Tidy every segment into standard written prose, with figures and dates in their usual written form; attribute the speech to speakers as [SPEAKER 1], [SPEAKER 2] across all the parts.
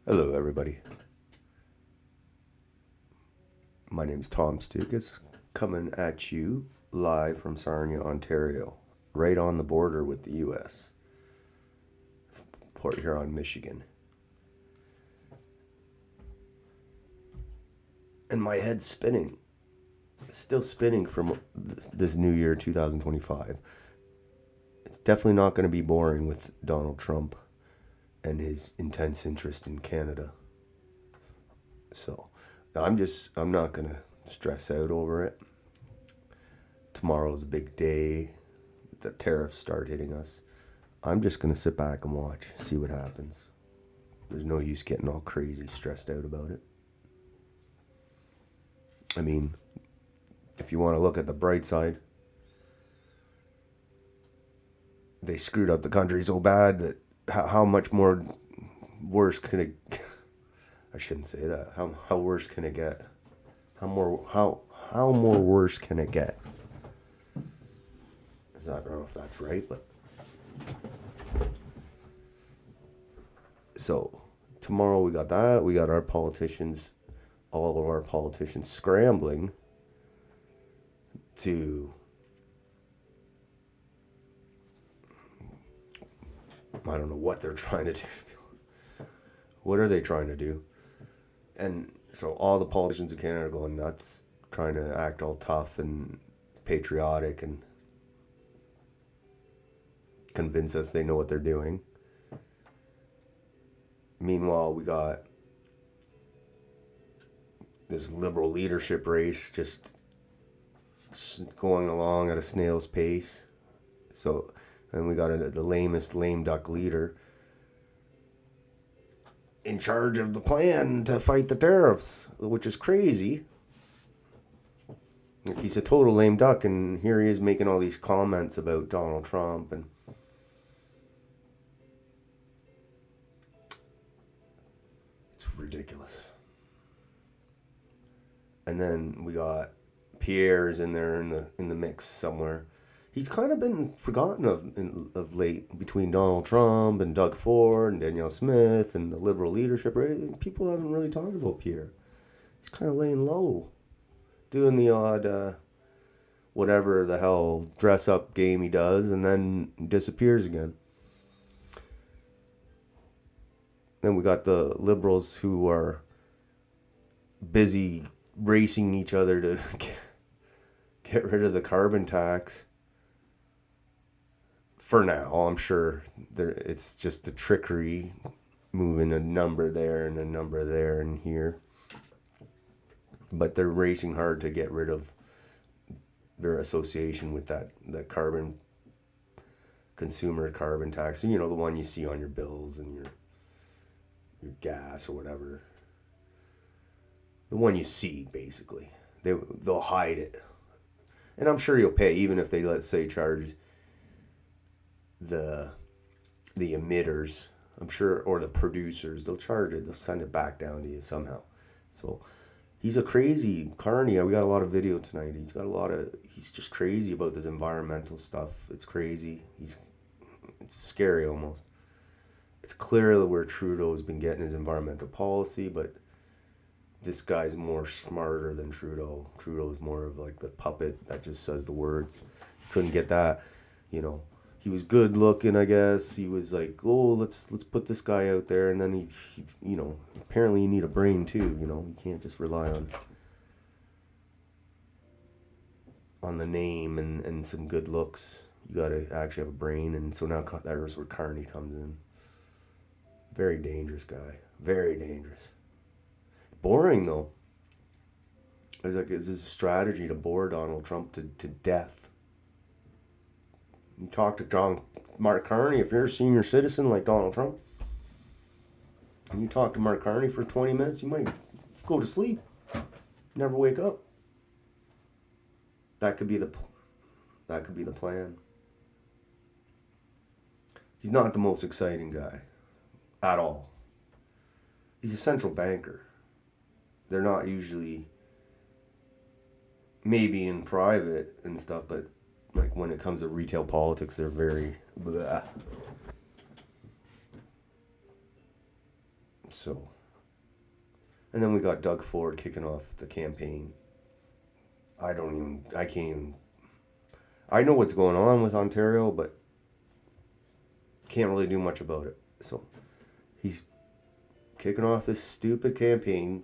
[SPEAKER 1] Hello, everybody. My name is Tom Stoukas, coming at you live from Sarnia, Ontario, right on the border with the U.S. Port Huron, Michigan. And my head's spinning. Still spinning from this new year, 2025. It's definitely not going to be boring with Donald Trump and his intense interest in Canada. So, I'm not going to stress out over it. Tomorrow's a big day. The tariffs start hitting us. I'm just going to sit back and watch, see what happens. There's no use getting all crazy stressed out about it. I mean, if you want to look at the bright side, they screwed up the country so bad that how much more worse can it... I shouldn't say that. How worse can it get? How more worse can it get? I don't know if that's right, but... So, tomorrow we got that. We got our politicians, all of our politicians scrambling to... I don't know what they're trying to do. What are they trying to do? And so all the politicians in Canada are going nuts, trying to act all tough and patriotic and convince us they know what they're doing. Meanwhile, we got this liberal leadership race just going along at a snail's pace. So, and we got the lamest lame duck leader in charge of the plan to fight the tariffs, which is crazy. He's a total lame duck, and here he is making all these comments about Donald Trump, and it's ridiculous. And then we got Pierre's in there in the mix somewhere. He's kind of been forgotten of late between Donald Trump and Doug Ford and Danielle Smith and the liberal leadership. People haven't really talked about Pierre. He's kind of laying low, doing the odd whatever the hell dress up game he does, and then disappears again. Then we got the liberals who are busy racing each other to get rid of the carbon tax. For now, I'm sure it's just a trickery, moving a number there and a number there and here. But they're racing hard to get rid of their association with that consumer carbon tax. You know, the one you see on your bills and your gas or whatever. The one you see, basically. They'll hide it. And I'm sure you'll pay, even if they, let's say, charge the emitters, I'm sure, or the producers, they'll charge it, they'll send it back down to you somehow. So he's a crazy Sarnia. We got a lot of video tonight. He's just crazy about this environmental stuff. It's crazy. It's scary almost. It's clear where Trudeau's been getting his environmental policy, but this guy's more smarter than Trudeau. Trudeau's more of like the puppet that just says the words. Couldn't get that, you know. He was good looking, I guess. He was like, oh, let's put this guy out there. And then he you know, apparently you need a brain too, you know. You can't just rely on the name and some good looks. You got to actually have a brain. And so now that's where Carney comes in. Very dangerous guy. Very dangerous. Boring, though. It's like, is this a strategy to bore Donald Trump to death? You talk to Mark Carney, if you're a senior citizen like Donald Trump, and you talk to Mark Carney for 20 minutes, you might go to sleep, never wake up. That could be the plan. He's not the most exciting guy at all. He's a central banker. They're not usually, maybe in private and stuff, but like when it comes to retail politics, they're very blah. So, and then we got Doug Ford kicking off the campaign. I can't even, I know what's going on with Ontario, but can't really do much about it. So, he's kicking off this stupid campaign,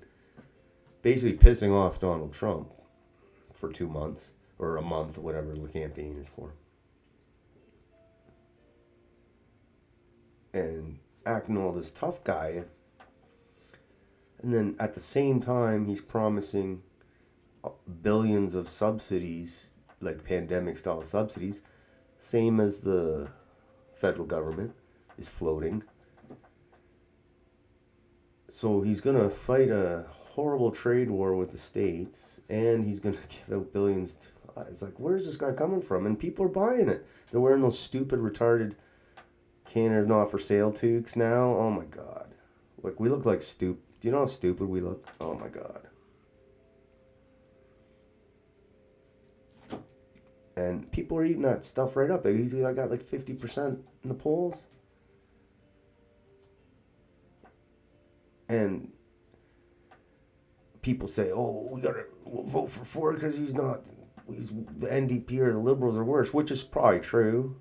[SPEAKER 1] basically pissing off Donald Trump for 2 months, or a month, whatever the campaign is for. And acting all this tough guy. And then at the same time, he's promising billions of subsidies, like pandemic-style subsidies, same as the federal government is floating. So he's going to fight a horrible trade war with the states, and he's going to give out billions. It's like, where's this guy coming from? And people are buying it. They're wearing those stupid, retarded Canada Not For Sale toques now. Oh, my God. Like, we look like stupid. Do you know how stupid we look? Oh, my God. And people are eating that stuff right up. He's got like 50% in the polls. And people say, "Oh, we'll vote for Ford because he's the NDP or the Liberals are worse," which is probably true.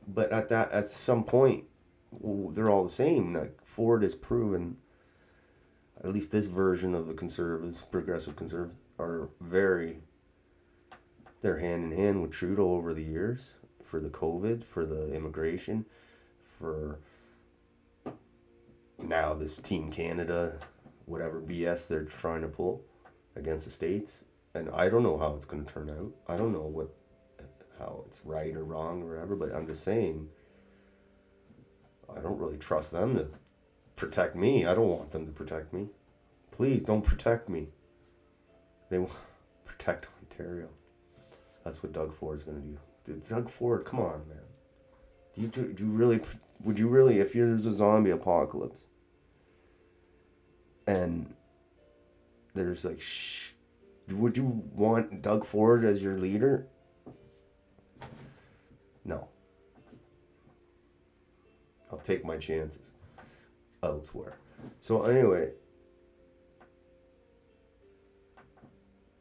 [SPEAKER 1] But at some point, they're all the same. Like Ford has proven, at least this version of the conservatives, progressive conservatives, they're hand in hand with Trudeau over the years for the COVID, for the immigration, for now this Team Canada, whatever BS they're trying to pull against the states. And I don't know how it's going to turn out. I don't know how it's right or wrong or whatever, but I'm just saying, I don't really trust them to protect me. I don't want them to protect me. Please don't protect me. They will protect Ontario. That's what Doug Ford's going to do. Dude, Doug Ford, come on, man. Would you really, if there's a zombie apocalypse and there's like, would you want Doug Ford as your leader? No. I'll take my chances elsewhere. So anyway,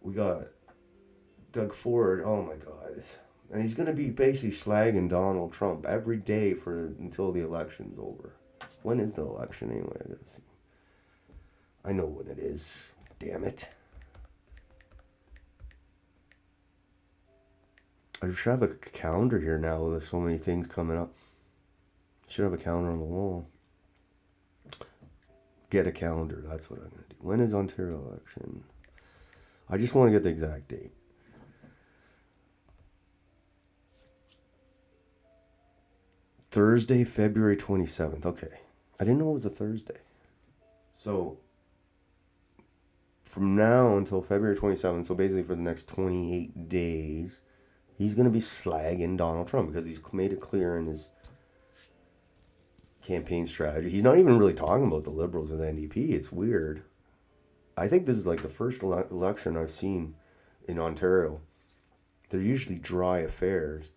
[SPEAKER 1] we got Doug Ford. Oh my God. And he's going to be basically slagging Donald Trump every day until the election's over. When is the election anyway? I gotta see. I know when it is. Damn it. I should have a calendar here now. There's so many things coming up. Should have a calendar on the wall. Get a calendar. That's what I'm going to do. When is Ontario election? I just want to get the exact date. Thursday, February 27th. Okay. I didn't know it was a Thursday. So, from now until February 27th, so basically for the next 28 days, he's going to be slagging Donald Trump because he's made it clear in his campaign strategy. He's not even really talking about the Liberals or the NDP. It's weird. I think this is like the first election I've seen in Ontario. They're usually dry affairs.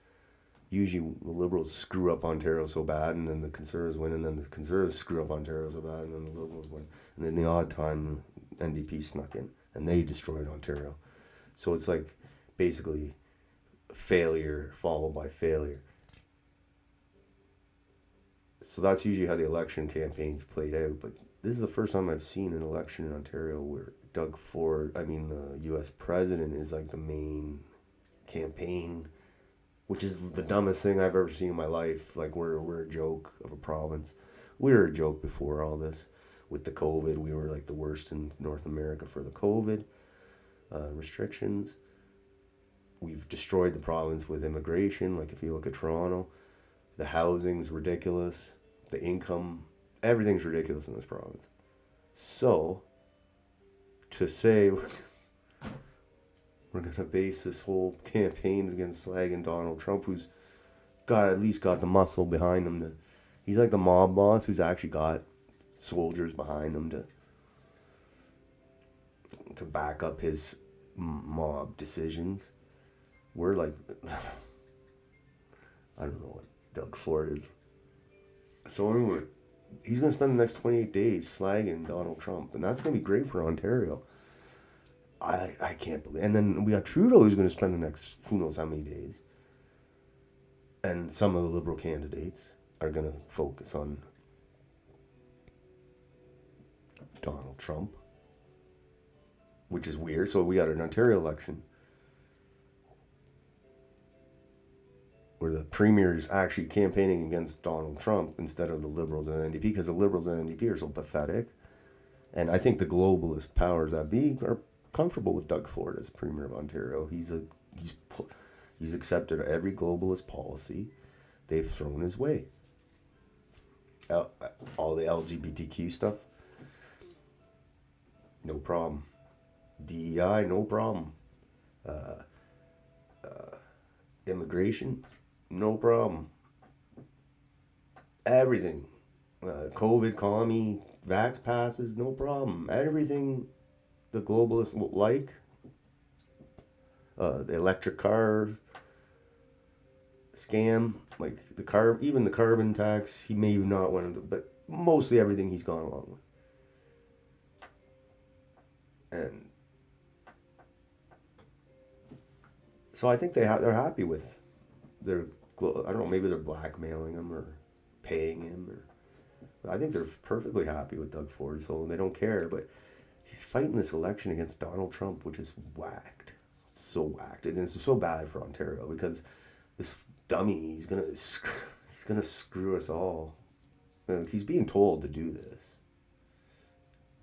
[SPEAKER 1] Usually the Liberals screw up Ontario so bad, and then the Conservatives win, and then the Conservatives screw up Ontario so bad, and then the Liberals win. And then the odd time, NDP snuck in, and they destroyed Ontario. So it's like basically failure followed by failure. So that's usually how the election campaigns played out. But this is the first time I've seen an election in Ontario where the U.S. president is like the main campaign, which is the dumbest thing I've ever seen in my life. Like, we're a joke of a province. We were a joke before all this. With the COVID, we were like the worst in North America for the COVID restrictions. We've destroyed the province with immigration. Like, if you look at Toronto, the housing's ridiculous. The income, everything's ridiculous in this province. So, to say we're going to base this whole campaign against slagging Donald Trump, who's at least got the muscle behind him. He's like the mob boss who's actually got soldiers behind him to back up his mob decisions. We're like, I don't know what Doug Ford is. So anyway, he's going to spend the next 28 days slagging Donald Trump, and that's going to be great for Ontario. I can't believe. And then we got Trudeau who's going to spend the next who knows how many days. And some of the Liberal candidates are going to focus on Donald Trump, which is weird. So we got an Ontario election where the Premier is actually campaigning against Donald Trump instead of the Liberals and NDP, because the Liberals and NDP are so pathetic. And I think the globalist powers that be are comfortable with Doug Ford as Premier of Ontario. He's accepted every globalist policy they've thrown his way. All the LGBTQ stuff, no problem. DEI, no problem. Immigration, no problem. Everything. COVID, commie, vax passes, no problem. Everything the globalists like. The electric car scam, like even the carbon tax, he may not want to, but mostly everything he's gone along with. And so I think they're happy with their, I don't know, maybe they're blackmailing him or paying him, or I think they're perfectly happy with Doug Ford, so they don't care. But he's fighting this election against Donald Trump, which is whacked. It's so whacked, and it's so bad for Ontario because this dummy, he's gonna screw us all. He's being told to do this.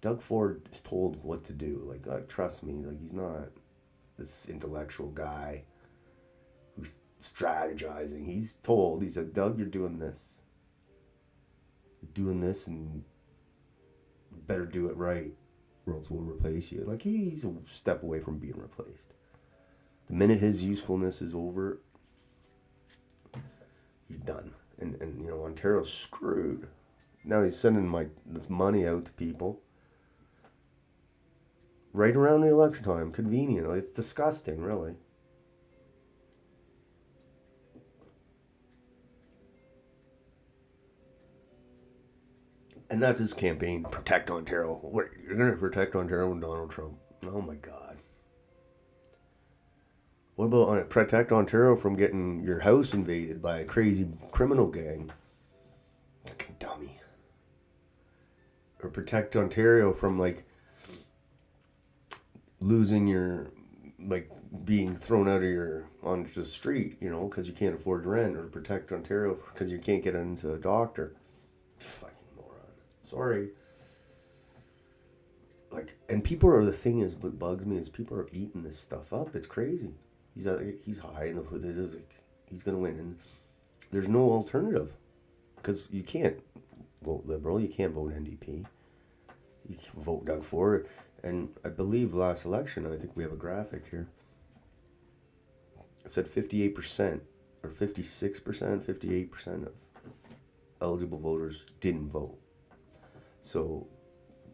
[SPEAKER 1] Doug Ford is told what to do. Like, trust me, like, he's not this intellectual guy who's strategizing. He's told, he said, Doug, you're doing this. You're doing this, and you better do it right, or else we'll replace you. Like, he's a step away from being replaced. The minute his usefulness is over, he's done. And you know, Ontario's screwed. Now he's sending this money out to people right around the election time. Convenient. It's disgusting, really. And that's his campaign, protect Ontario. What, you're going to protect Ontario and Donald Trump? Oh my God. What about protect Ontario from getting your house invaded by a crazy criminal gang? Fucking dummy. Or protect Ontario from, like, losing your, like, being thrown out of onto the street, you know, because you can't afford rent. Or protect Ontario because you can't get into a doctor. Fucking moron. Sorry. Like, and people are, the thing is, what bugs me is people are eating this stuff up. It's crazy. He's high enough with it. Like, he's going to win. And there's no alternative. Because you can't vote Liberal. You can't vote NDP. You can vote Doug Ford. And I believe last election, I think we have a graphic here, it said 58% or 56%, 58% of eligible voters didn't vote. So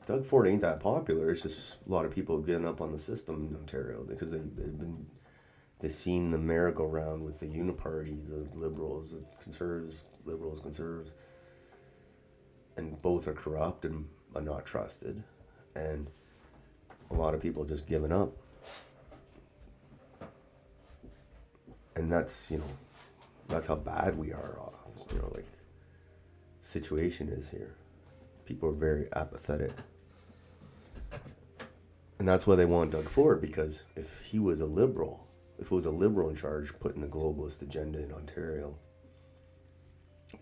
[SPEAKER 1] Doug Ford ain't that popular. It's just a lot of people getting up on the system in Ontario because they've seen the merry-go-round with the uniparties, the Liberals, the Conservatives, Liberals, Conservatives, and both are corrupt and are not trusted, and a lot of people just giving up. And that's, you know, that's how bad we are off, you know, like, situation is here. People are very apathetic. And that's why they want Doug Ford, because if he was a Liberal, if it was a Liberal in charge putting the globalist agenda in Ontario,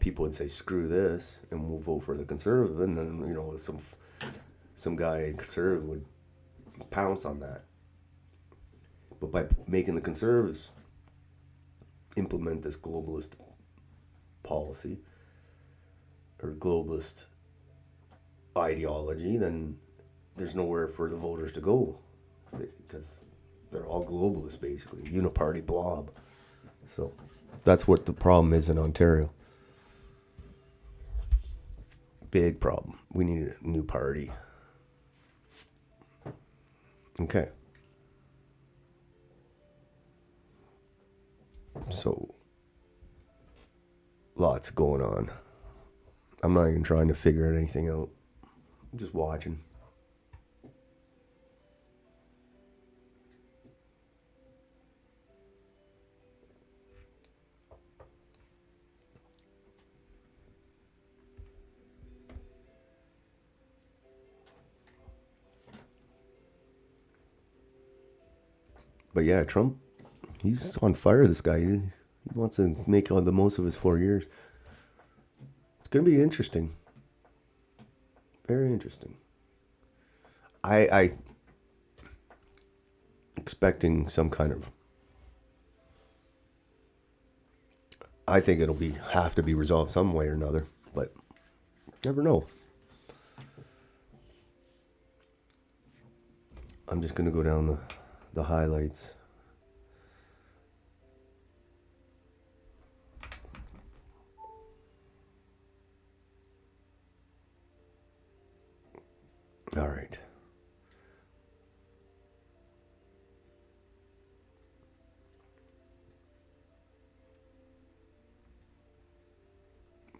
[SPEAKER 1] people would say, screw this, and we'll vote for the Conservative. And then, you know, some guy Conservative would pounce on that. But by making the Conservatives implement this globalist policy or globalist ideology, then there's nowhere for the voters to go, because they're all globalists, basically, uniparty blob. So that's what the problem is in Ontario. Big problem. We need a new party. Okay. So, lots going on. I'm not even trying to figure anything out. I'm just watching. But yeah, Trump, he's on fire, this guy. He wants to make all the most of his 4 years. It's going to be interesting. Very interesting. I expecting some kind of, I think it'll have to be resolved some way or another, but never know. I'm just going to go down the highlights. All right.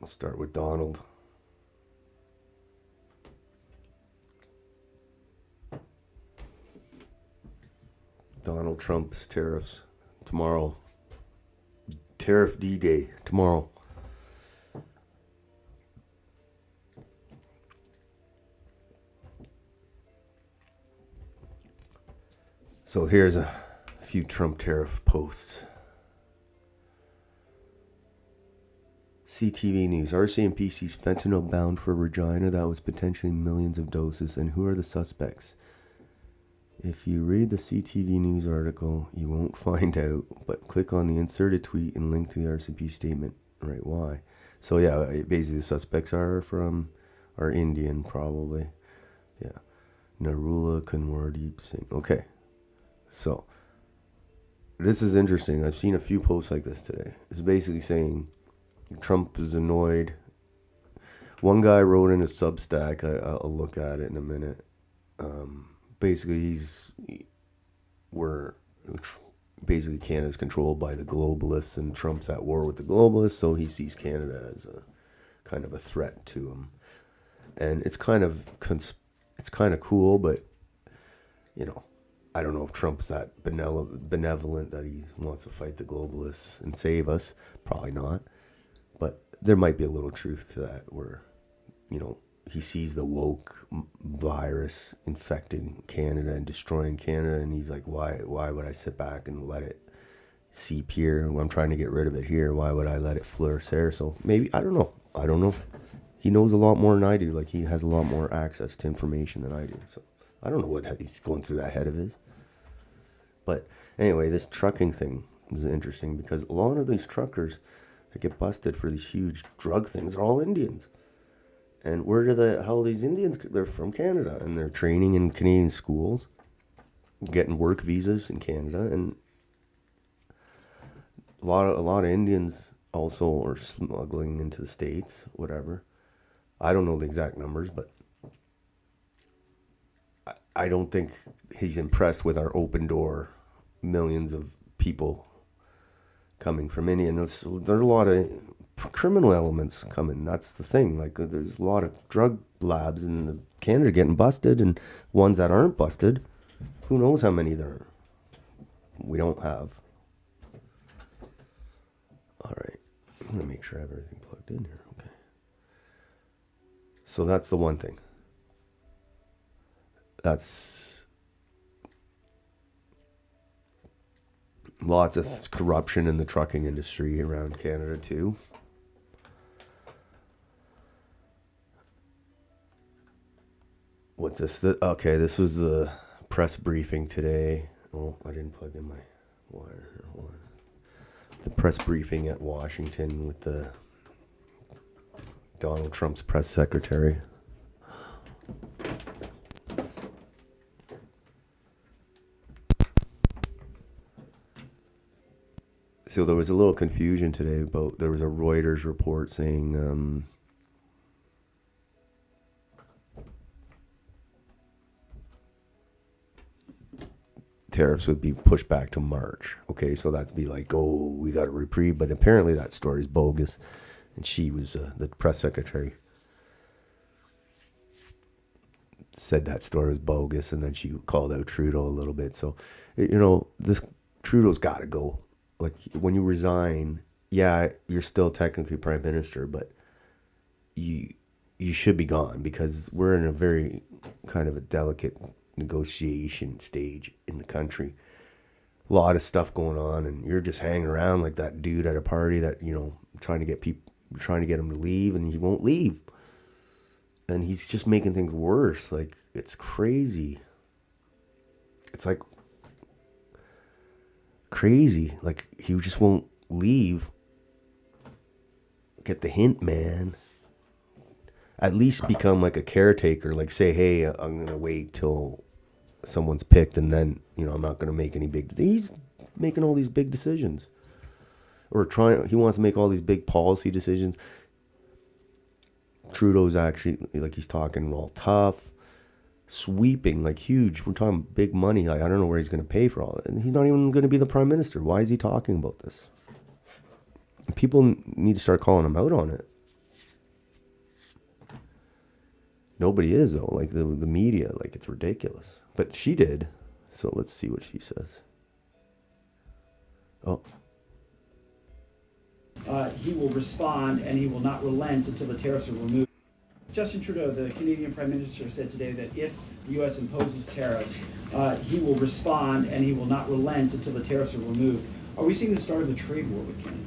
[SPEAKER 1] We'll start with Donald. Donald Trump's tariffs tomorrow. Tariff D-Day tomorrow. So here's a few Trump tariff posts. CTV News. RCMP sees fentanyl bound for Regina. That was potentially millions of doses. And who are the suspects? If you read the CTV News article, you won't find out. But click on the inserted tweet and link to the RCMP statement. Right, why? So yeah, basically the suspects are Indian, probably. Yeah. Narula Kanwardeep Singh. Okay. So, this is interesting. I've seen a few posts like this today. It's basically saying Trump is annoyed. One guy wrote in his Substack, I'll look at it in a minute. Basically, basically Canada's controlled by the globalists, and Trump's at war with the globalists, so he sees Canada as a kind of a threat to him. And it's kind of cool, but you know, I don't know if Trump's that benevolent that he wants to fight the globalists and save us. Probably not. But there might be a little truth to that where, you know, he sees the woke virus infecting Canada and destroying Canada, and he's like, why would I sit back and let it seep here? I'm trying to get rid of it here. Why would I let it flourish there? So maybe, I don't know. He knows a lot more than I do. Like, he has a lot more access to information than I do. So I don't know what he's going through that head of his. But anyway, this trucking thing is interesting because a lot of these truckers that get busted for these huge drug things are all Indians. And where do how are these Indians? They're from Canada, and they're training in Canadian schools, getting work visas in Canada, and a lot of Indians also are smuggling into the States, whatever. I don't know the exact numbers, but I don't think he's impressed with our open door, millions of people coming from India. And there's a lot of criminal elements coming. That's the thing. Like, there's a lot of drug labs in Canada getting busted, and ones that aren't busted, who knows how many we don't have. All right. I'm going to make sure I have everything plugged in here. Okay. So that's the one thing. That's lots of corruption in the trucking industry around Canada too. What's this? Okay, this was the press briefing today. Oh, I didn't plug in my wire here. Hold on. The press briefing at Washington with the Donald Trump's press secretary. So there was a little confusion today about, there was a Reuters report saying tariffs would be pushed back to March. Okay, so that'd be like, oh, we got a reprieve. But apparently that story's bogus. And she was the press secretary. Said that story was bogus, and then she called out Trudeau a little bit. So, this Trudeau's got to go. Like, when you resign, yeah, you're still technically prime minister, but you should be gone, because we're in a very kind of a delicate negotiation stage in the country. A lot of stuff going on, and you're just hanging around like that dude at a party that, trying to get him to leave, and he won't leave. And he's just making things worse. Like, it's crazy. It's like crazy. Like, he just won't leave. Get the hint, man. At least become like a caretaker. Like, say, hey, I'm going to wait till someone's picked, and then, I'm not going to make any big... He's making all these big decisions. He wants to make all these big policy decisions. Trudeau's actually, like, he's talking all tough, sweeping, like, huge. We're talking big money. Like, I don't know where he's going to pay for all it. And he's not even going to be the prime minister. Why is he talking about this? People need to start calling him out on it. Nobody is, though. Like, the media, like, it's ridiculous. But she did. So let's see what she says. Oh.
[SPEAKER 2] He will respond, and he will not relent until the tariffs are removed. Justin Trudeau, the Canadian Prime Minister, said today that if the U.S. imposes tariffs, he will respond, and he will not relent until the tariffs are removed. Are we seeing the start of a trade war with Canada?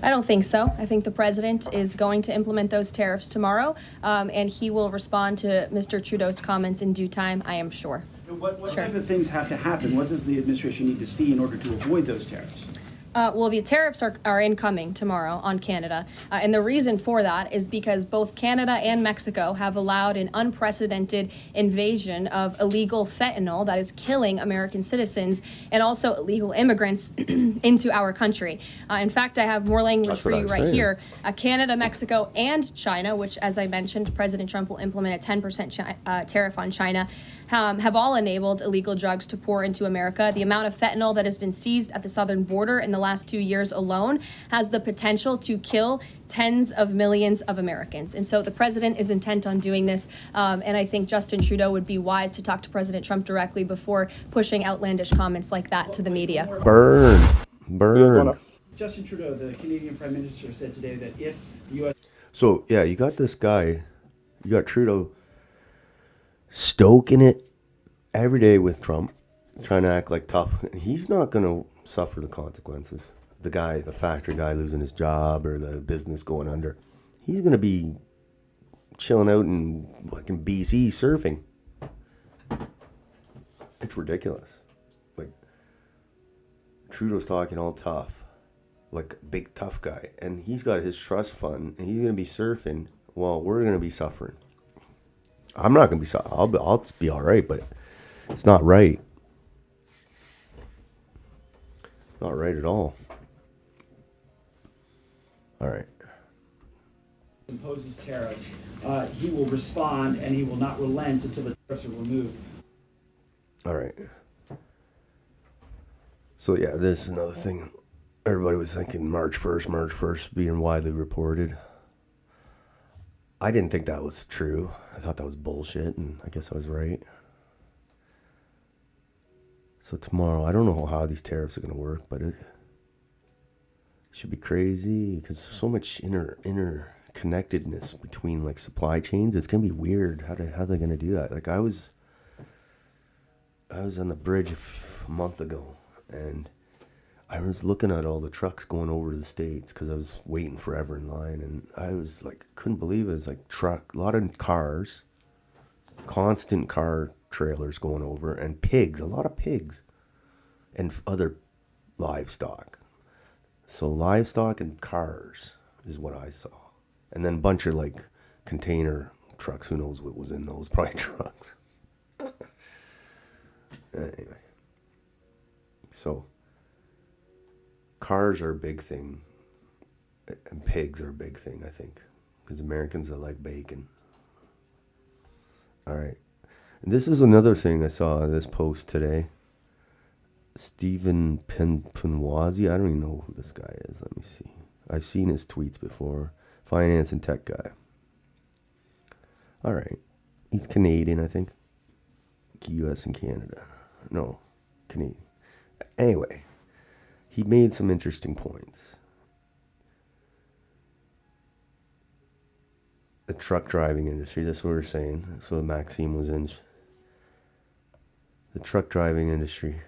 [SPEAKER 3] I don't think so. I think the president is going to implement those tariffs tomorrow, and he will respond to Mr. Trudeau's comments in due time, I am sure.
[SPEAKER 2] What type of things have to happen? What does the administration need to see in order to avoid those tariffs?
[SPEAKER 3] Well, the tariffs are incoming tomorrow on Canada. And the reason for that is because both Canada and Mexico have allowed an unprecedented invasion of illegal fentanyl that is killing American citizens and also illegal immigrants into our country. In fact, I have more language for you right here. Canada, Mexico, and China, which, as I mentioned, President Trump will implement a 10% tariff on China, have all enabled illegal drugs to pour into America. The amount of fentanyl that has been seized at the southern border in the last 2 years alone has the potential to kill tens of millions of Americans. And so the president is intent on doing this. And I think Justin Trudeau would be wise to talk to President Trump directly before pushing outlandish comments like that to the media.
[SPEAKER 1] Burn.
[SPEAKER 2] Justin Trudeau, the Canadian Prime Minister, said today that if the U.S.
[SPEAKER 1] So, yeah, you got this guy, you got Trudeau stoking it every day with Trump, trying to act like tough. He's not going to suffer the consequences. The factory guy losing his job or the business going under. He's going to be chilling out in fucking BC surfing. It's ridiculous. Like, Trudeau's talking all tough, like a big tough guy. And he's got his trust fund, and he's going to be surfing while we're going to be suffering. I'm not going to be... I'll be all right, but it's not right. It's not right at all. All right.
[SPEAKER 2] Imposes tariffs, he will respond, and he will not relent until the tariffs are removed.
[SPEAKER 1] All right. So, yeah, this is another thing. Everybody was thinking March 1st being widely reported. I didn't think that was true. I thought that was bullshit, and I guess I was right. So tomorrow, I don't know how these tariffs are going to work, but it should be crazy because there's so much interconnectedness between, like, supply chains. It's going to be weird. How are they going to do that? Like, I was on the bridge a month ago, and I was looking at all the trucks going over to the States because I was waiting forever in line, and I was like, couldn't believe it. It was like a lot of cars, constant car trailers going over, and pigs, a lot of pigs, and other livestock. So livestock and cars is what I saw. And then a bunch of, like, container trucks. Who knows what was in those? Probably trucks. Anyway. So cars are a big thing, and pigs are a big thing, I think, because Americans that like bacon. All right. And this is another thing I saw in this post today. Stephen Punwazi. I don't even know who this guy is. Let me see. I've seen his tweets before. Finance and tech guy. All right. He's Canadian, I think. US and Canada. No, Canadian. Anyway, he made some interesting points. The truck driving industry, that's what we're saying. That's what Maxime was in. The truck driving industry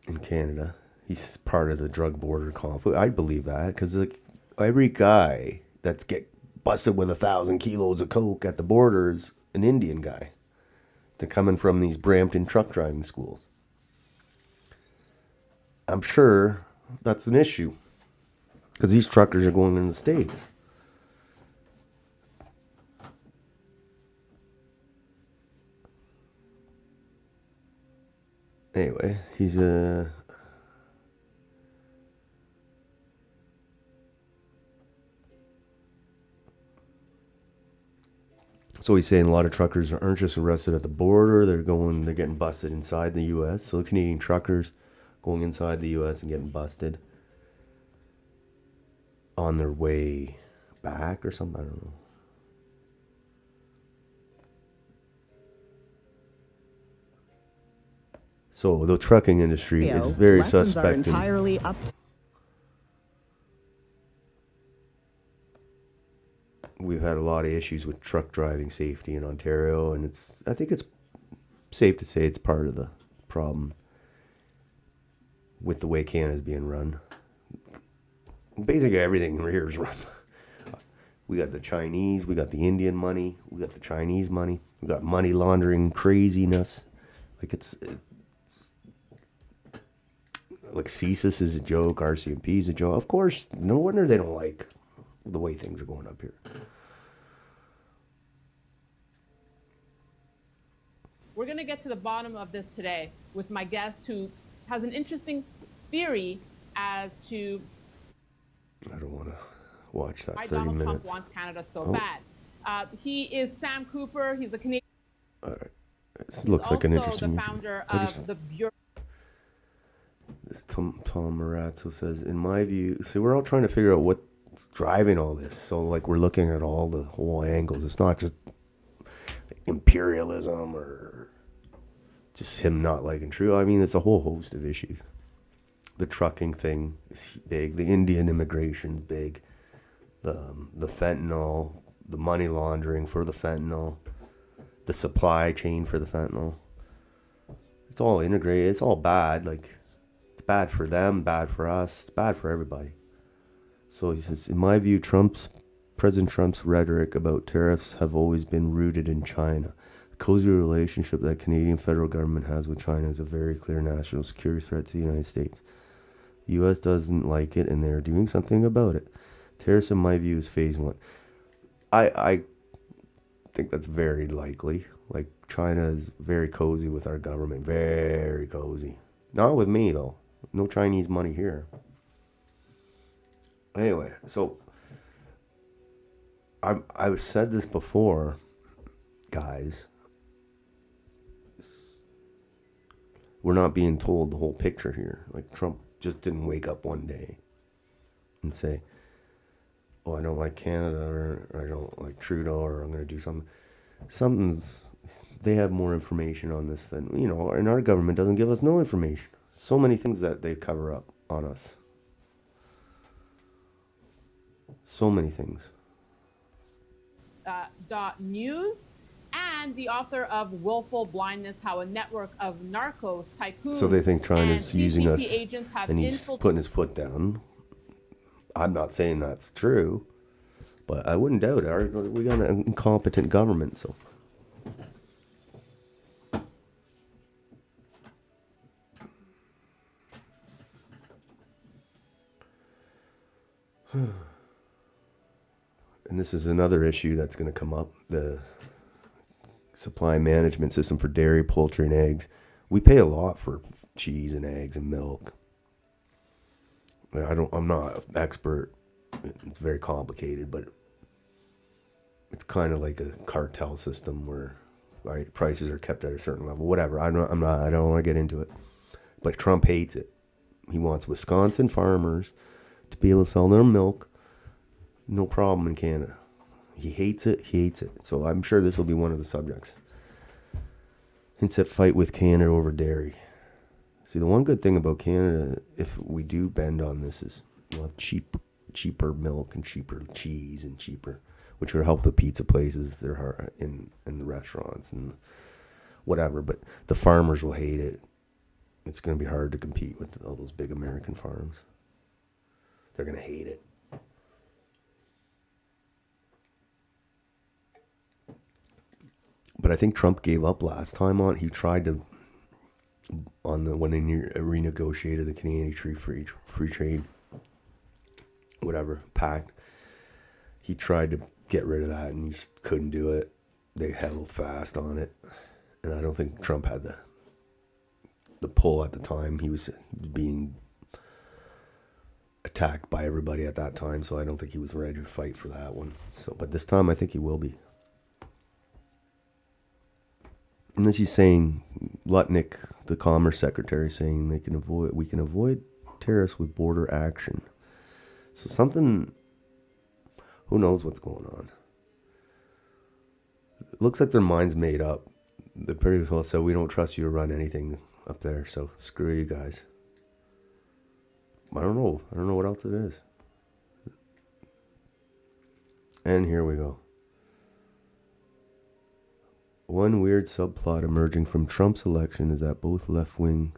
[SPEAKER 1] in Canada. He's part of the drug border conflict. I believe that because like every guy that's get busted with 1,000 kilos of coke at the border is an Indian guy. They're coming from these Brampton truck driving schools. I'm sure that's an issue because these truckers are going in the States. Anyway, he's so he's saying a lot of truckers aren't just arrested at the border, they're getting busted inside the US. So Canadian truckers going inside the US and getting busted on their way back or something, I don't know. So the trucking industry is very suspect.
[SPEAKER 4] Entirely up to
[SPEAKER 1] We've had a lot of issues with truck driving safety in Ontario, and I think it's safe to say it's part of the problem with the way Canada's being run. Basically everything here is run. We got the Chinese, we got the Indian money, we got the Chinese money, we got money laundering craziness. Like it's like CSIS is a joke, RCMP is a joke. Of course, no wonder they don't like the way things are going up here.
[SPEAKER 5] We're going to get to the bottom of this today with my guest who has an interesting theory as to
[SPEAKER 1] I don't want to watch that
[SPEAKER 5] why
[SPEAKER 1] 30
[SPEAKER 5] Donald
[SPEAKER 1] minutes.
[SPEAKER 5] Trump wants Canada so bad. He is Sam Cooper. He's a Canadian.
[SPEAKER 1] All right. This looks like an interesting.
[SPEAKER 5] The founder of the Bureau.
[SPEAKER 1] This Tom Marazzo says, in my view, see, we're all trying to figure out what's driving all this. So, like, we're looking at all the whole angles. It's not just imperialism or just him not liking true. I mean, it's a whole host of issues. The trucking thing is big. The Indian immigration's big. The fentanyl, the money laundering for the fentanyl, the supply chain for the fentanyl. It's all integrated. It's all bad. Like, it's bad for them, bad for us. It's bad for everybody. So he says, in my view, President Trump's rhetoric about tariffs have always been rooted in China. The cozy relationship that Canadian federal government has with China is a very clear national security threat to the United States. The U.S. doesn't like it, and they are doing something about it. Tariffs, in my view, is phase one. I think that's very likely. Like, China is very cozy with our government. Very cozy. Not with me, though. No Chinese money here. Anyway, so I've said this before, guys. We're not being told the whole picture here. Like, Trump just didn't wake up one day and say, oh, I don't like Canada, or I don't like Trudeau, or I'm going to do something. They have more information on this than, and our government doesn't give us no information. So many things that they cover up on us. So many things.
[SPEAKER 5] .news, and the author of Willful Blindness, How a Network of Narcos Tycoons.
[SPEAKER 1] So they think China's using us,
[SPEAKER 5] agents have
[SPEAKER 1] and he's putting his foot down. I'm not saying that's true, but I wouldn't doubt it. We got an incompetent government, so. And this is another issue that's going to come up, the supply management system for dairy, poultry, and eggs. We pay a lot for cheese and eggs and milk. I'm not an expert. It's very complicated, but it's kind of like a cartel system where right? Prices are kept at a certain level, whatever. I don't want to get into it. But Trump hates it. He wants Wisconsin farmers to be able to sell their milk, no problem in Canada. He hates it. He hates it. So I'm sure this will be one of the subjects. Hints at fight with Canada over dairy. See, the one good thing about Canada, if we do bend on this, is we'll have cheaper milk and cheaper cheese and cheaper, which will help the pizza places that are in the restaurants and whatever. But the farmers will hate it. It's going to be hard to compete with all those big American farms. They're going to hate it. But I think Trump gave up last time on. He tried to, when he renegotiated the Canadian free trade, whatever, pact. He tried to get rid of that and he couldn't do it. They held fast on it. And I don't think Trump had the pull at the time. He was being attacked by everybody at that time, so I don't think he was ready to fight for that one. So, but this time I think he will be. And then she's saying, Lutnick, the Commerce Secretary, saying we can avoid tariffs with border action. So something, who knows what's going on. It looks like their mind's made up. They pretty well said, we don't trust you to run anything up there, so screw you guys. I don't know what else it is. And here we go. One weird subplot emerging from Trump's election is that both left-wing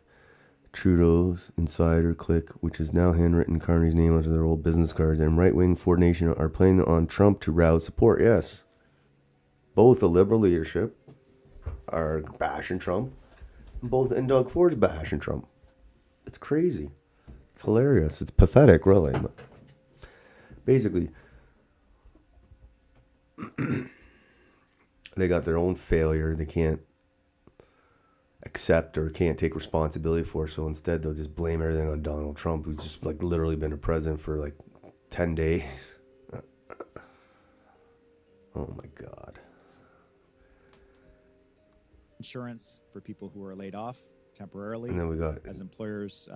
[SPEAKER 1] Trudeau's insider clique, which has now handwritten Carney's name onto their old business cards, and right-wing Ford Nation are playing on Trump to rouse support. Yes. Both the Liberal leadership are bashing Trump, and Doug Ford's bashing Trump. It's crazy. It's hilarious. It's pathetic, really. But basically, they got their own failure they can't accept or can't take responsibility for, so instead they'll just blame everything on Donald Trump, who's just like literally been a president for like 10 days. Oh my God.
[SPEAKER 4] Insurance for people who are laid off temporarily.
[SPEAKER 1] And then we got
[SPEAKER 4] as employers.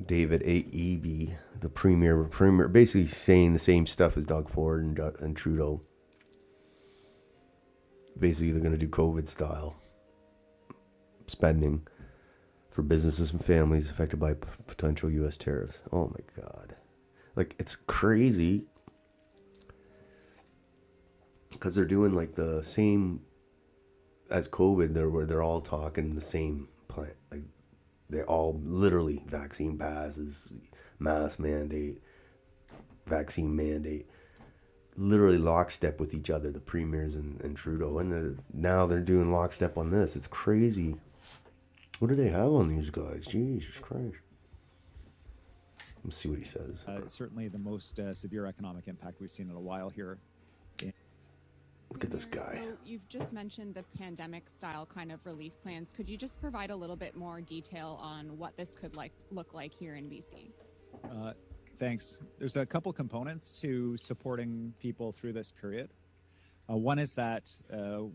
[SPEAKER 1] David A. Eby, the premier, basically saying the same stuff as Doug Ford and Trudeau. Basically, they're going to do COVID-style spending for businesses and families affected by potential U.S. tariffs. Oh, my God. Like, it's crazy because they're doing, like, the same as COVID. They're all talking the same plan. Like, they all literally vaccine passes, mask mandate, vaccine mandate. Literally lockstep with each other, the premiers and Trudeau, and now they're doing lockstep on this. It's crazy. What do they have on these guys? Jesus Christ. Let's see what he says.
[SPEAKER 4] Certainly the most severe economic impact we've seen in a while here.
[SPEAKER 1] Look at this guy.
[SPEAKER 6] So you've just mentioned the pandemic-style kind of relief plans. Could you just provide a little bit more detail on what this could look like here in BC?
[SPEAKER 4] Thanks. There's a couple components to supporting people through this period. One is that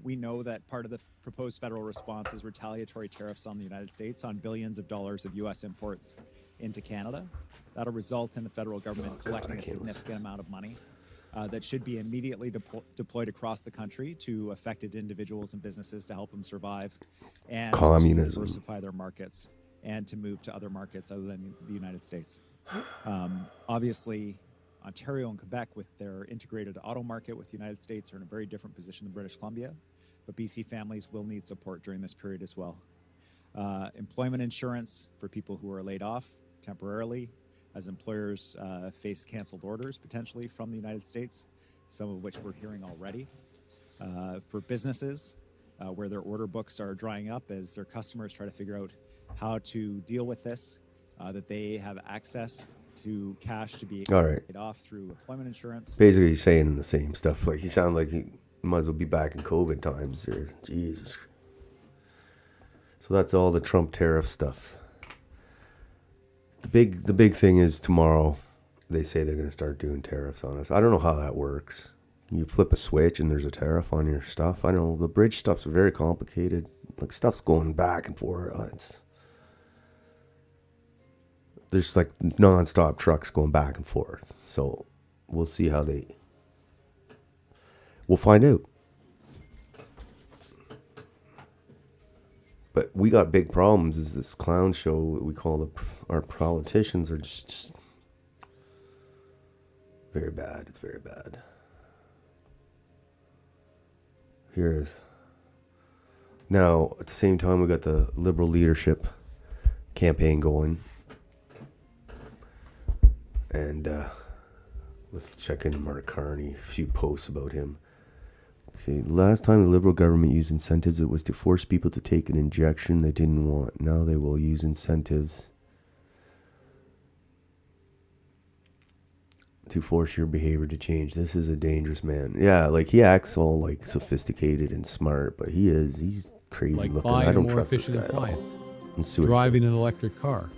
[SPEAKER 4] we know that part of the proposed federal response is retaliatory tariffs on the United States on billions of dollars of U.S. imports into Canada. That'll result in the federal government collecting a significant amount of money that should be immediately deployed across the country to affected individuals and businesses to help them survive and to diversify their markets and to move to other markets other than the United States. Obviously, Ontario and Quebec, with their integrated auto market with the United States, are in a very different position than British Columbia, but BC families will need support during this period as well. Employment insurance for people who are laid off temporarily as employers face canceled orders potentially from the United States, some of which we're hearing already. For businesses where their order books are drying up as their customers try to figure out how to deal with this, that they have access to cash to be paid off through employment insurance.
[SPEAKER 1] Basically, he's saying the same stuff. Like, he sounds like he might as well be back in COVID times here. Jesus. So that's all the Trump tariff stuff. The big thing is tomorrow they say they're going to start doing tariffs on us. I don't know how that works. You flip a switch and there's a tariff on your stuff. I know the bridge stuff's very complicated. Like stuff's going back and forth. There's like non-stop trucks going back and forth. So we'll see how we'll find out. But we got big problems. Is this clown show we call our politicians are just very bad. It's very bad. Here is. Now, at the same time, we got the Liberal leadership campaign going. And let's check into Mark Carney. A few posts about him. See, last time the Liberal government used incentives, it was to force people to take an injection they didn't want. Now they will use incentives to force your behavior to change. This is a dangerous man. Yeah, like he acts all like sophisticated and smart, but he's crazy
[SPEAKER 7] like
[SPEAKER 1] looking.
[SPEAKER 7] buying
[SPEAKER 1] I don't
[SPEAKER 7] a more
[SPEAKER 1] trust this
[SPEAKER 7] efficient
[SPEAKER 1] guy
[SPEAKER 7] appliance,
[SPEAKER 1] at all.
[SPEAKER 7] driving an electric car.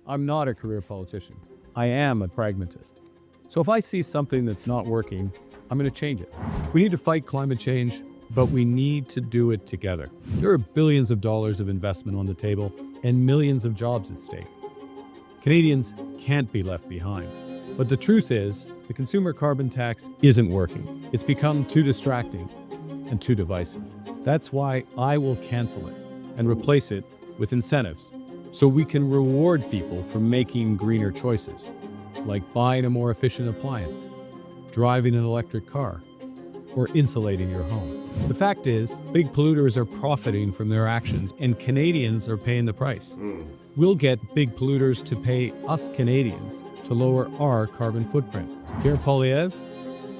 [SPEAKER 7] I'm not a career politician. I am a pragmatist. So if I see something that's not working, I'm going to change it. We need to fight climate change, but we need to do it together. There are billions of dollars of investment on the table and millions of jobs at stake. Canadians can't be left behind. But the truth is, the consumer carbon tax isn't working. It's become too distracting and too divisive. That's why I will cancel it and replace it with incentives, so we can reward people for making greener choices, like buying a more efficient appliance, driving an electric car, or insulating your home. The fact is, big polluters are profiting from their actions, and Canadians are paying the price. We'll get big polluters to pay us Canadians to lower our carbon footprint. Pierre Poilievre,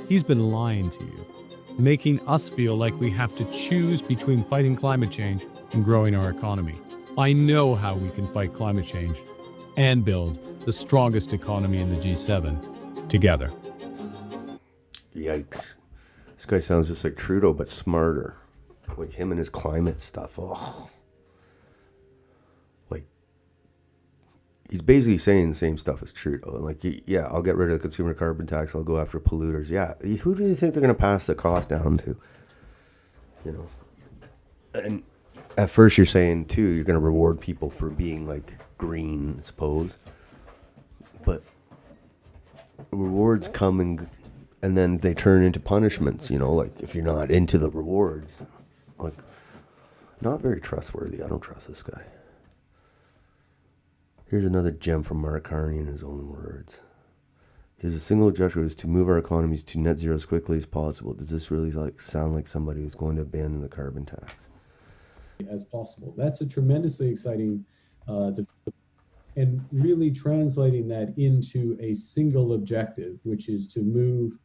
[SPEAKER 7] he's been lying to you, making us feel like we have to choose between fighting climate change and growing our economy. I know how we can fight climate change and build the strongest economy in the G7 together.
[SPEAKER 1] Yikes. This guy sounds just like Trudeau, but smarter. Like him and his climate stuff. Oh. Like, he's basically saying the same stuff as Trudeau. Like, yeah, I'll get rid of the consumer carbon tax. I'll go after polluters. Yeah, who do you think they're going to pass the cost down to? You know? And at first you're saying, too, you're going to reward people for being, like, green, I suppose. But rewards come and then they turn into punishments, you know, like if you're not into the rewards. Like, not very trustworthy. I don't trust this guy. Here's another gem from Mark Carney in his own words. His single objective is to move our economies to net zero as quickly as possible. Does this really sound like somebody who's going to abandon the carbon tax?
[SPEAKER 8] As possible. That's a tremendously exciting and really translating that into a single objective, which is to move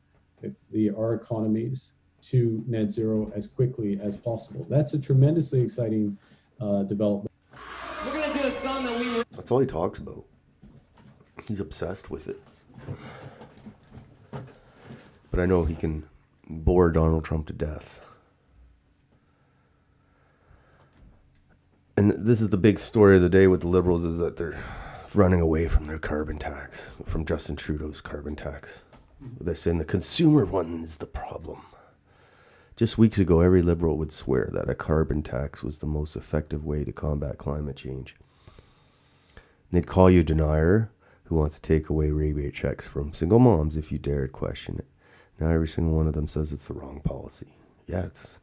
[SPEAKER 8] our economies to net zero as quickly as possible. That's a tremendously exciting development.
[SPEAKER 9] We're going to do a song that we...
[SPEAKER 1] That's all he talks about. He's obsessed with it. But I know he can bore Donald Trump to death. And this is the big story of the day with the Liberals, is that they're running away from their carbon tax, from Justin Trudeau's carbon tax. They're saying the consumer one is the problem. Just weeks ago, every Liberal would swear that a carbon tax was the most effective way to combat climate change. They'd call you a denier who wants to take away rebate checks from single moms if you dared question it. Now every single one of them says it's the wrong policy. Yeah, it's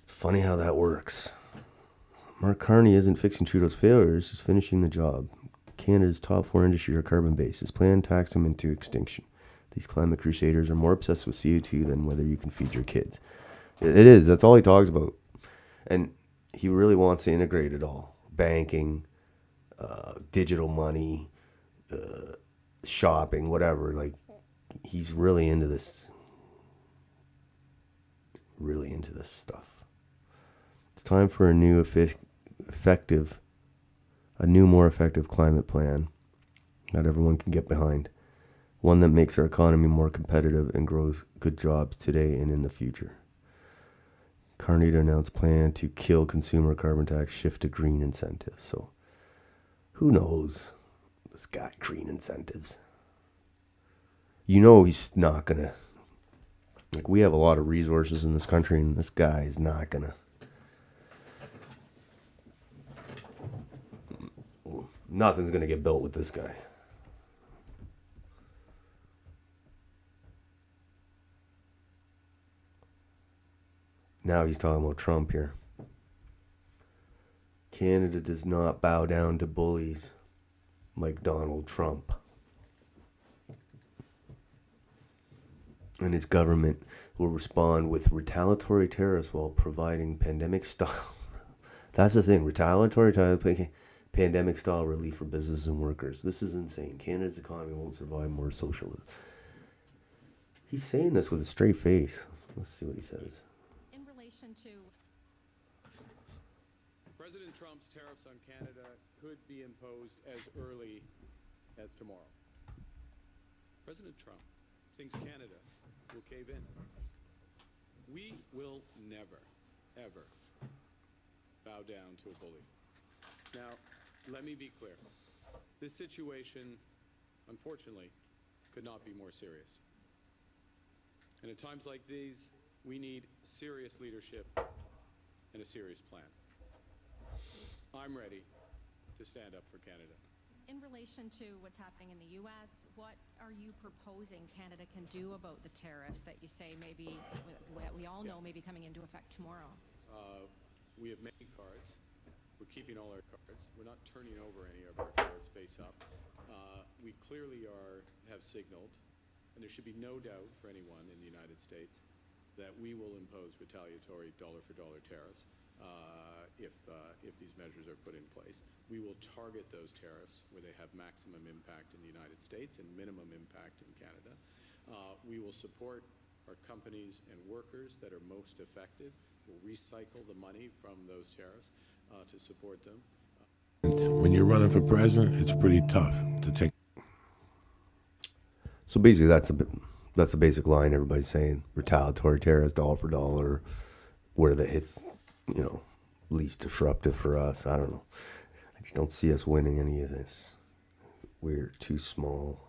[SPEAKER 1] funny how that works. Mark Carney isn't fixing Trudeau's failures, he's finishing the job. Canada's top 4 industries are carbon-based. His plan taxed them into extinction. These climate crusaders are more obsessed with CO2 than whether you can feed your kids. It is. That's all he talks about. And he really wants to integrate it all. Banking, digital money, shopping, whatever. Like, he's really into this. Really into this stuff. It's time for a new more effective climate plan that everyone can get behind. One that makes our economy more competitive and grows good jobs today and in the future. Carney announced plan to kill consumer carbon tax, shift to green incentives. So, who knows? This guy, green incentives. You know he's not gonna. Like, we have a lot of resources in this country, and this guy is not gonna. Nothing's gonna get built with this guy. Now he's talking about Trump here. Canada does not bow down to bullies like Donald Trump. And his government will respond with retaliatory tariffs while providing pandemic style. That's the thing, retaliatory pandemic style relief for business and workers. This is insane. Canada's economy won't survive more socialism. He's saying this with a straight face. Let's see what he says.
[SPEAKER 6] In relation to
[SPEAKER 10] President Trump's tariffs on Canada could be imposed as early as tomorrow. President Trump thinks Canada will cave in. We will never, ever bow down to a bully. Now, let me be clear. This situation, unfortunately, could not be more serious. And at times like these, we need serious leadership and a serious plan. I'm ready to stand up for Canada.
[SPEAKER 6] in relation to what's happening in the U.S., what are you proposing Canada can do about the tariffs that you say maybe, that we all know may be coming into effect tomorrow?
[SPEAKER 10] We have many cards. We're keeping all our cards. We're not turning over any of our cards face up. We clearly have signaled, and there should be no doubt for anyone in the United States, that we will impose retaliatory dollar-for-dollar tariffs if these measures are put in place. We will target those tariffs where they have maximum impact in the United States and minimum impact in Canada. We will support our companies and workers that are most affected. We'll recycle the money from those tariffs to support them.
[SPEAKER 11] When you're running for president, it's pretty tough to take.
[SPEAKER 1] So basically, that's a basic line everybody's saying: retaliatory tariffs, dollar for dollar, where the hits, least disruptive for us. I don't know. I just don't see us winning any of this. We're too small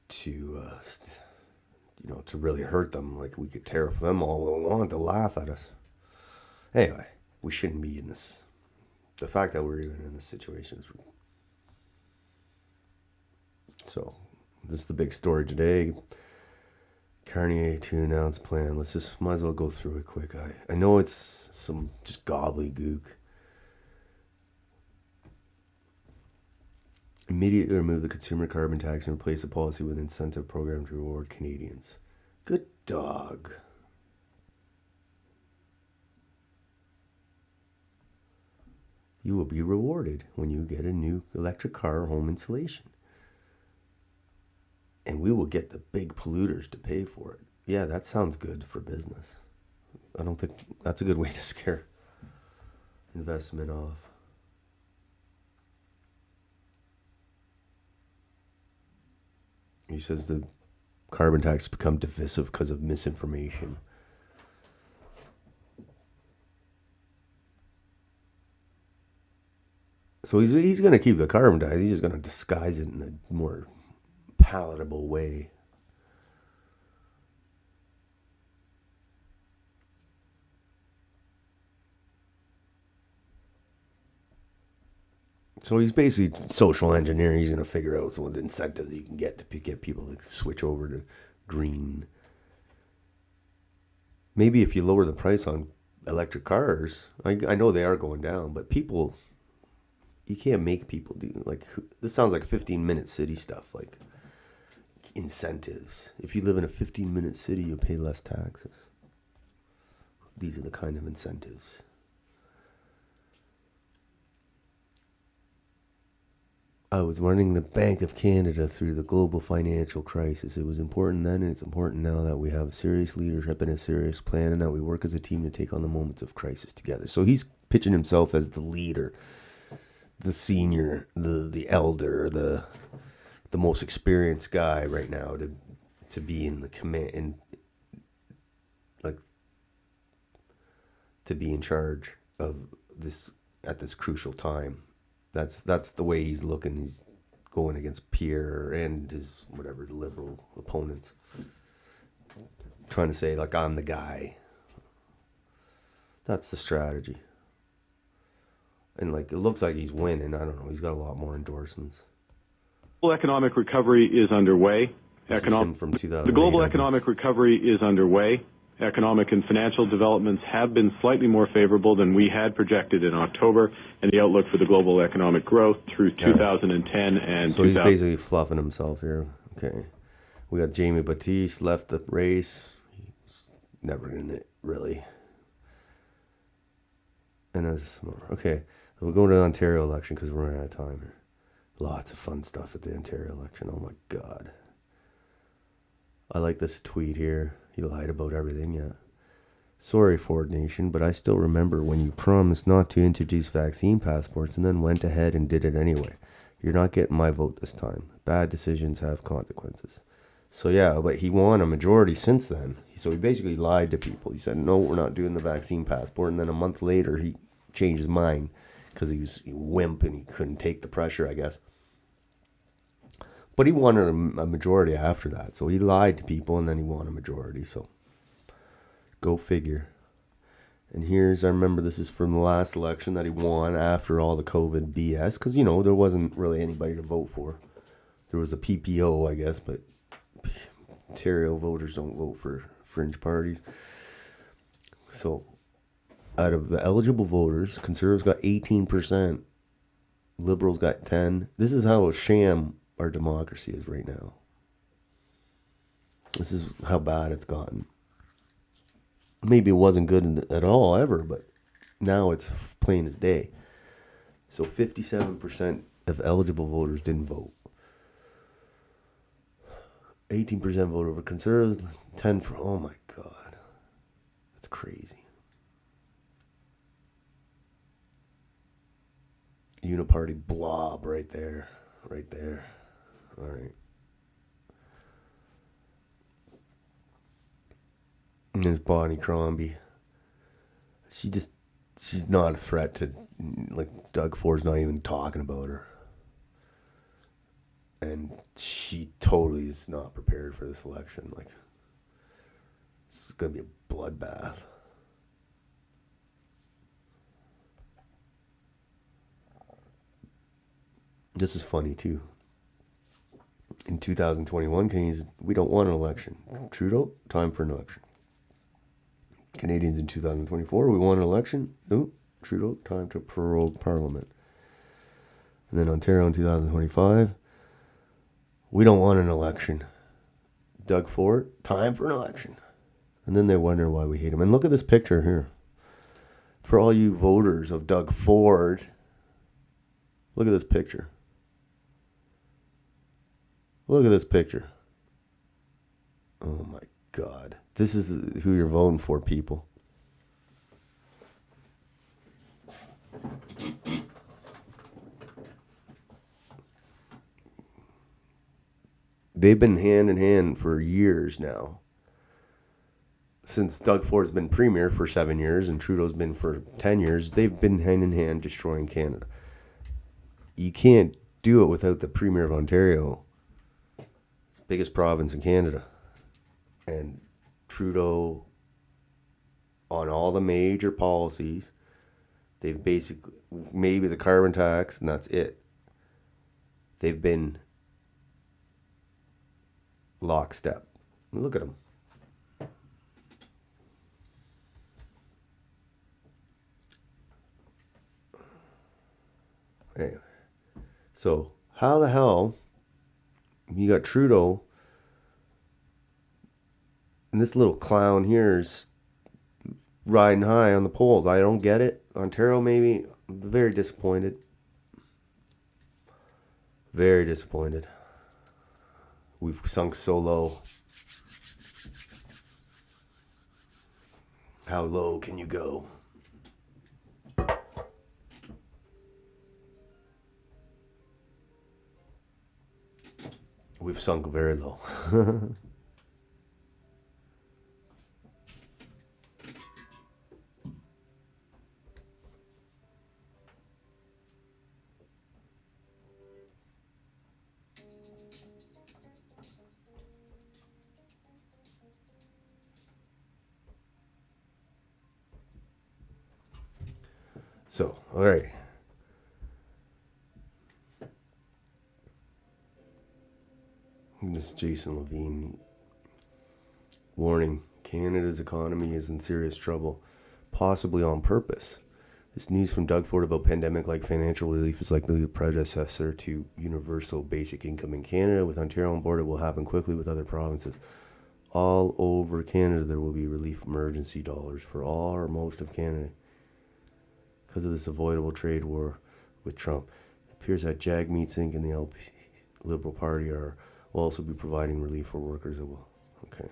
[SPEAKER 1] to, to really hurt them. Like, we could tariff them all we want. They'll laugh at us. Anyway, we shouldn't be in this. The fact that we're even in this situation is. So, this is the big story today. Sarnia to announce plan. Might as well go through it quick. I know it's some just gobbledygook. Immediately remove the consumer carbon tax and replace the policy with an incentive program to reward Canadians. Good dog. You will be rewarded when you get a new electric car or home installation. And we will get the big polluters to pay for it. Yeah, that sounds good for business. I don't think that's a good way to scare investment off. He says the carbon tax become divisive because of misinformation. So he's going to keep the carbon tax. He's just going to disguise it in a more palatable way. So he's basically social engineering. He's going to figure out some of the incentives you can get to get people to switch over to green. Maybe if you lower the price on electric cars, I know they are going down, but people, you can't make people do, this sounds like 15-minute city stuff, like incentives. If you live in a 15-minute city, you'll pay less taxes. These are the kind of incentives. I was running the Bank of Canada through the global financial crisis. It was important then, and it's important now that we have a serious leadership and a serious plan, and that we work as a team to take on the moments of crisis together. So he's pitching himself as the leader, the senior, the elder, the most experienced guy right now to be in the command and to be in charge of this at this crucial time. That's the way he's looking. He's going against Pierre and his whatever liberal opponents, trying to say like I'm the guy. That's the strategy. And like it looks like he's winning. I don't know. He's got a lot more endorsements.
[SPEAKER 12] Global economic recovery is underway.
[SPEAKER 1] This is him from 2008,
[SPEAKER 12] The global
[SPEAKER 1] I think.
[SPEAKER 12] economic recovery is underway. Economic and financial developments have been slightly more favorable than we had projected in October, and the outlook for the global economic growth through 2010 and
[SPEAKER 1] so he's basically fluffing himself here. Okay, we got Jamie Batiste left the race. He's never in it really. And there's more. Okay, we'll go to the Ontario election because we're running out of time here. Lots of fun stuff at the Ontario election. Oh my God. I like this tweet here. He lied about everything, yeah. Sorry, Ford Nation, but I still remember when you promised not to introduce vaccine passports and then went ahead and did it anyway. You're not getting my vote this time. Bad decisions have consequences. So yeah, but he won a majority since then. So he basically lied to people. He said, no, we're not doing the vaccine passport. And then a month later, he changed his mind because he was a wimp and he couldn't take the pressure, I guess. But he won a majority after that. So he lied to people and then he won a majority. So go figure. And here's, I remember this is from the last election that he won after all the COVID BS. Because, you know, there wasn't really anybody to vote for. There was a PPO, I guess, but Ontario voters don't vote for fringe parties. So out of the eligible voters, Conservatives got 18%. Liberals got 10%. This is how a sham our democracy is right now. This is how bad it's gotten. Maybe it wasn't good at all ever, but now it's plain as day. So 57% of eligible voters didn't vote. 18% voted for Conservatives, 10% for, oh my God. That's crazy. Uniparty blob right there. Right there. All right. And there's Bonnie Crombie. She's not a threat to, like, Doug Ford's not even talking about her. And she totally is not prepared for this election. Like, this is going to be a bloodbath. This is funny, too. In 2021, Canadians, we don't want an election. Trudeau, time for an election. Canadians in 2024, we want an election. No, Trudeau, time to prorogue Parliament. And then Ontario in 2025, we don't want an election. Doug Ford, time for an election. And then they wonder why we hate him. And look at this picture here. For all you voters of Doug Ford, look at this picture. Look at this picture. Oh my God. This is who you're voting for, people. They've been hand in hand for years now. Since Doug Ford's been premier for 7 years and Trudeau's been for 10 years, they've been hand in hand destroying Canada. You can't do it without the premier of Ontario. It's the biggest province in Canada. And Trudeau, on all the major policies, they've basically, maybe the carbon tax, and that's it. They've been lockstep. Look at them. Anyway, so how the hell you got Trudeau and this little clown here is riding high on the polls? I don't get it. Ontario, maybe. I'm very disappointed. Very disappointed. We've sunk so low. How low can you go? We've sunk very low. So, all right. This is Jason Levine. Warning, Canada's economy is in serious trouble, possibly on purpose. This news from Doug Ford about pandemic-like financial relief is likely the predecessor to universal basic income in Canada. With Ontario on board, it will happen quickly with other provinces. All over Canada, there will be relief emergency dollars for all or most of Canada because of this avoidable trade war with Trump. It appears that Jagmeet Singh and the LP, Liberal Party will also be providing relief for workers. Okay.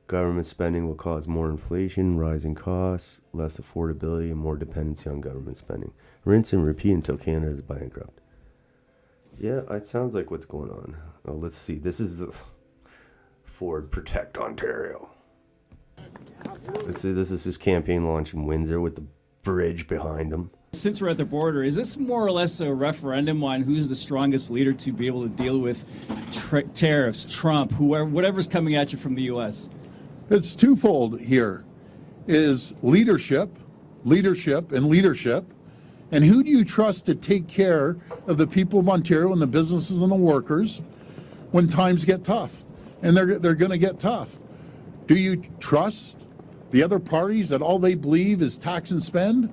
[SPEAKER 1] Government spending will cause more inflation, rising costs, less affordability, and more dependency on government spending. Rinse and repeat until Canada is bankrupt. Yeah, it sounds like what's going on. Oh, let's see. This is the Ford Protect Ontario. This is his campaign launch in Windsor with the bridge behind him.
[SPEAKER 13] Since we're at the border, is this more or less a referendum on who's the strongest leader to be able to deal with tariffs, Trump, whoever, whatever's coming at you from the U.S.?
[SPEAKER 14] It's twofold here. Is leadership, and leadership. And who do you trust to take care of the people of Ontario and the businesses and the workers when times get tough? And they're going to get tough. Do you trust the other parties that all they believe is tax and spend?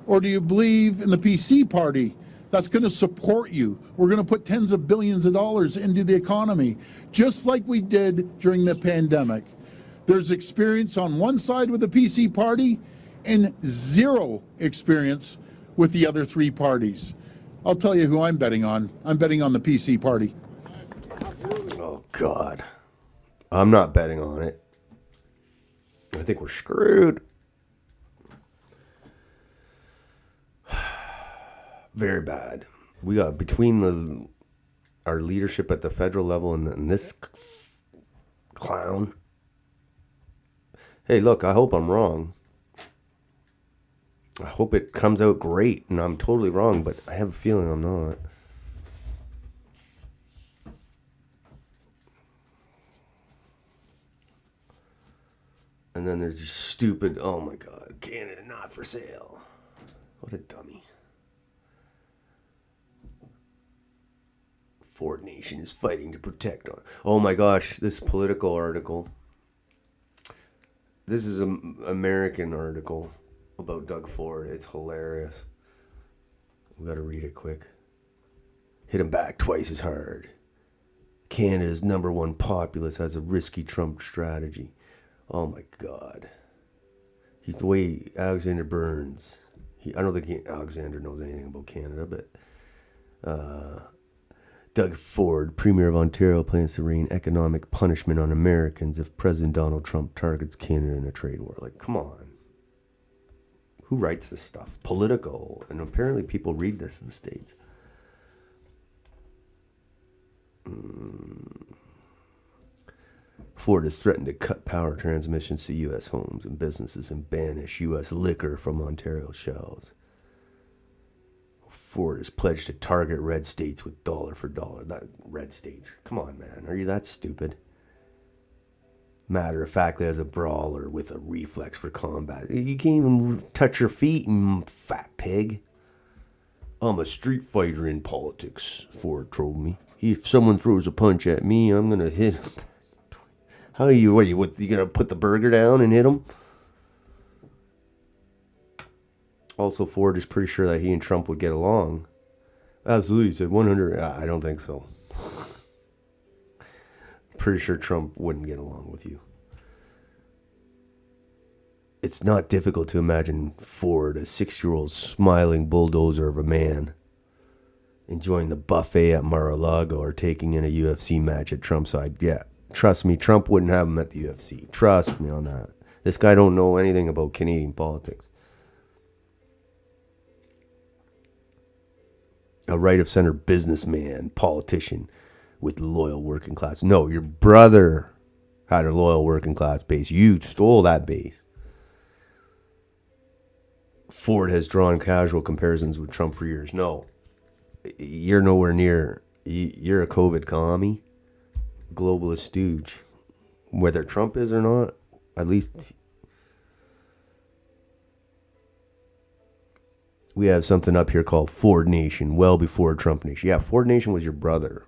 [SPEAKER 14] Or do you believe in the PC party that's going to support you? We're going to put tens of billions of dollars into the economy, just like we did during the pandemic. There's experience on one side with the PC party and zero experience with the other three parties. I'll tell you who I'm betting on. I'm betting on the PC party.
[SPEAKER 1] Oh, God. I'm not betting on it. I think we're screwed. Very bad. We got between our leadership at the federal level and this clown. Hey, look, I hope I'm wrong. I hope it comes out great and I'm totally wrong, but I have a feeling I'm not. And then there's these stupid, oh my God, Canada not for sale. What a dummy. Ford Nation is fighting to protect. Oh my gosh, this political article. This is an American article about Doug Ford. It's hilarious. We gotta read it quick. Hit him back twice as hard. Canada's #1 populace has a risky Trump strategy. Oh my God. He's the way Alexander Burns. I don't think Alexander knows anything about Canada, but Doug Ford, Premier of Ontario, plans to rain economic punishment on Americans if President Donald Trump targets Canada in a trade war. Like, come on. Who writes this stuff? Politico. And apparently people read this in the States. Ford has threatened to cut power transmissions to U.S. homes and businesses and banish U.S. liquor from Ontario shelves. Ford has pledged to target red states with dollar for dollar. Red states. Come on, man. Are you that stupid? Matter of factly, as a brawler with a reflex for combat. You can't even touch your feet, you fat pig. I'm a street fighter in politics, Ford told me. If someone throws a punch at me, I'm going to hit him. How are you? What are you going to put the burger down and hit him? Also, Ford is pretty sure that he and Trump would get along. Absolutely, he said 100. I don't think so. Pretty sure Trump wouldn't get along with you. It's not difficult to imagine Ford, a 6-year-old smiling bulldozer of a man, enjoying the buffet at Mar-a-Lago or taking in a UFC match at Trump's side. Yeah, trust me, Trump wouldn't have him at the UFC. Trust me on that. This guy don't know anything about Canadian politics. A right-of-center businessman, politician with loyal working class. No, your brother had a loyal working class base. You stole that base. Ford has drawn casual comparisons with Trump for years. No, you're nowhere near. You're a COVID commie, globalist stooge. Whether Trump is or not, at least We have something up here called Ford Nation, well before Trump Nation. Yeah, Ford Nation was your brother.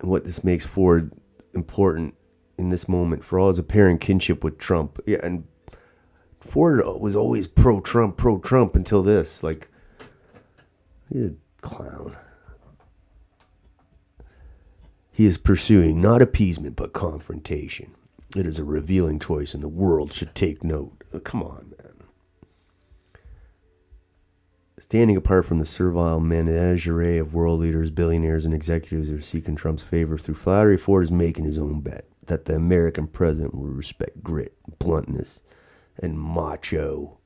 [SPEAKER 1] And what this makes Ford important in this moment for all his apparent kinship with Trump. Yeah, and Ford was always pro-Trump until this. Like, he's a clown. He is pursuing not appeasement but confrontation. It is a revealing choice, and the world should take note. Come on, man. Standing apart from the servile menagerie of world leaders, billionaires, and executives that are seeking Trump's favor through flattery, Ford is making his own bet that the American president will respect grit, bluntness, and macho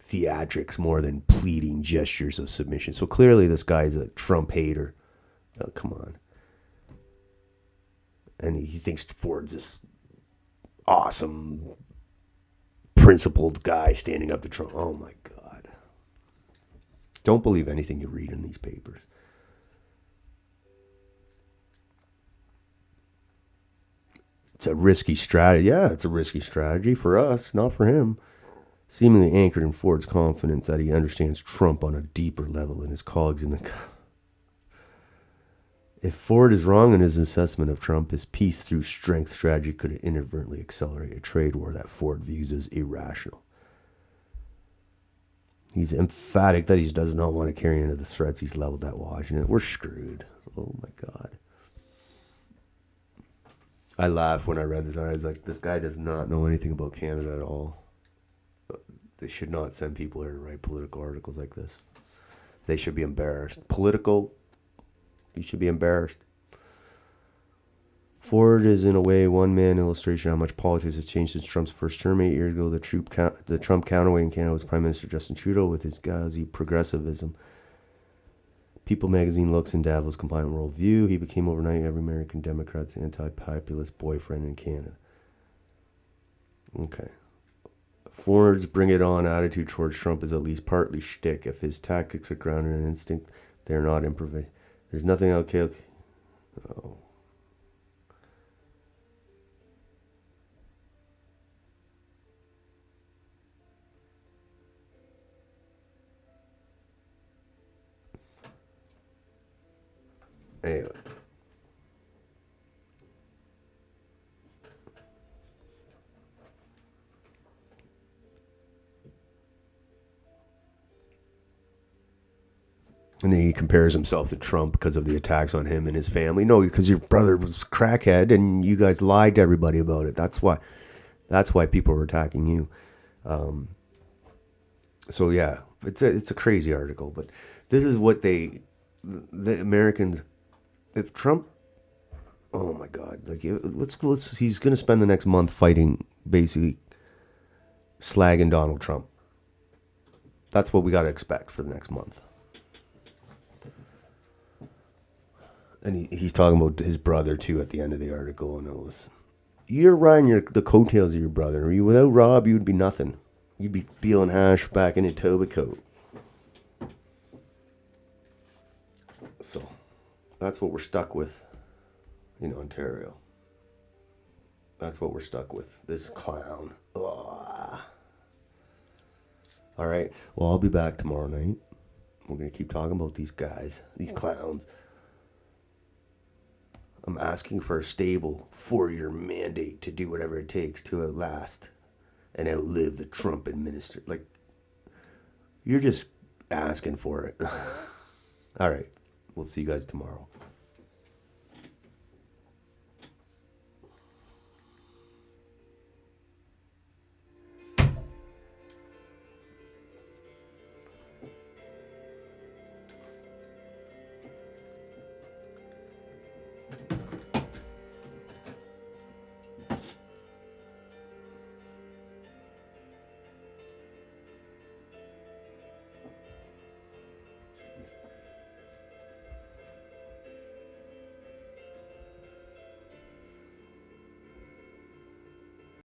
[SPEAKER 1] theatrics more than pleading gestures of submission. So clearly this guy's a Trump hater. Oh, come on. And he thinks Ford's this awesome, principled guy standing up to Trump. Oh, my God. Don't believe anything you read in these papers. It's a risky strategy. Yeah, it's a risky strategy for us, not for him. Seemingly anchored in Ford's confidence that he understands Trump on a deeper level than his colleagues in the... If Ford is wrong in his assessment of Trump, his peace through strength strategy could inadvertently accelerate a trade war that Ford views as irrational. He's emphatic that he does not want to carry into the threats he's leveled at Washington. We're screwed. Oh, my God. I laughed when I read this. I was like, this guy does not know anything about Canada at all. They should not send people here to write political articles like this. They should be embarrassed. You should be embarrassed. Ford is, in a way, one-man illustration of how much politics has changed since Trump's first term 8 years ago. The Trump counterweight in Canada was Prime Minister Justin Trudeau with his gauzy progressivism. People magazine looks in Davos' compliant worldview. He became overnight every American Democrat's anti-populist boyfriend in Canada. Okay. Ford's bring it on attitude towards Trump is at least partly shtick. If his tactics are grounded in instinct, they're not improvised. There's nothing okay. Oh. Anyway. And then he compares himself to Trump because of the attacks on him and his family. No, because your brother was crackhead and you guys lied to everybody about it. That's why people were attacking you. So yeah, it's a crazy article, but this is what the Americans, if Trump, oh my God, like he's going to spend the next month fighting, basically slagging Donald Trump. That's what we got to expect for the next month. And he's talking about his brother, too, at the end of the article. And all this. You're riding the coattails of your brother. Without Rob, you would be nothing. You'd be dealing hash back in a Etobicoke. So, that's what we're stuck with in Ontario. That's what we're stuck with. This clown. Ugh. All right. Well, I'll be back tomorrow night. We're going to keep talking about these guys, these clowns. I'm asking for a stable 4-year mandate to do whatever it takes to outlast and outlive the Trump administration. Like, you're just asking for it. All right. We'll see you guys tomorrow.